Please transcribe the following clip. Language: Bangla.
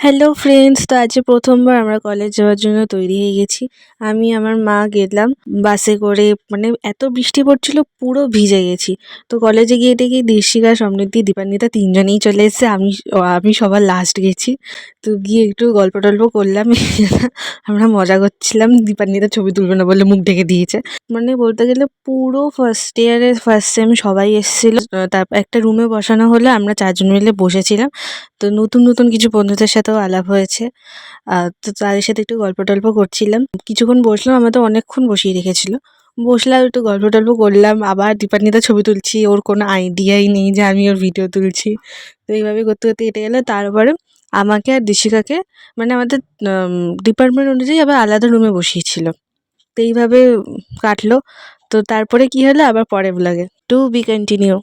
হ্যালো ফ্রেন্ডস, তো আজকে প্রথমবার আমরা কলেজ যাওয়ার জন্য তৈরি হয়ে গেছি। আমি আমার মা গেলাম বাসে করে, মানে এত বৃষ্টি পড়ছিল পুরো ভিজে গেছি। তো কলেজে গিয়ে দেখি দীর্ষিকা, সমৃদ্ধি, দীপান্বিতা তিনজনেই চলে এসেছে। আমি সবার লাস্ট গেছি। তো গিয়ে একটু গল্প টল্প করলাম। আমরা মজা করছিলাম, দীপান্বিতা ছবি তুলবে না বলে মুখ ঢেকে দিয়েছে। মানে বলতে গেলে পুরো ফার্স্ট ইয়ারের ফার্স্ট সেম সবাই এসেছিল। তারপর একটা রুমে বসানো হলে আমরা চারজন মিলে বসেছিলাম। তো নতুন নতুন কিছু বন্ধুদের সাথেও আলাপ হয়েছে। তো তাদের সাথে একটু গল্প টল্প করছিলাম, কিছুক্ষণ বসলাম, আমাদের অনেকক্ষণ বসিয়ে রেখেছিল। বসলাম, একটু গল্প টল্প করলাম, আবার দীপান্বিতা ছবি তুলছি, ওর কোনো আইডিয়াই নেই যে আমি ওর ভিডিও তুলছি। তো এইভাবে করতে করতে কেটে গেলো। তারপরে আমাকে আর দিশিকাকে, মানে আমাদের ডিপার্টমেন্ট অনুযায়ী আবার আলাদা রুমে বসিয়েছিল। তো এইভাবে কাটলো। তো তারপরে কি হলো আবার পরে ব্লগে টু বি কন্টিনিউ।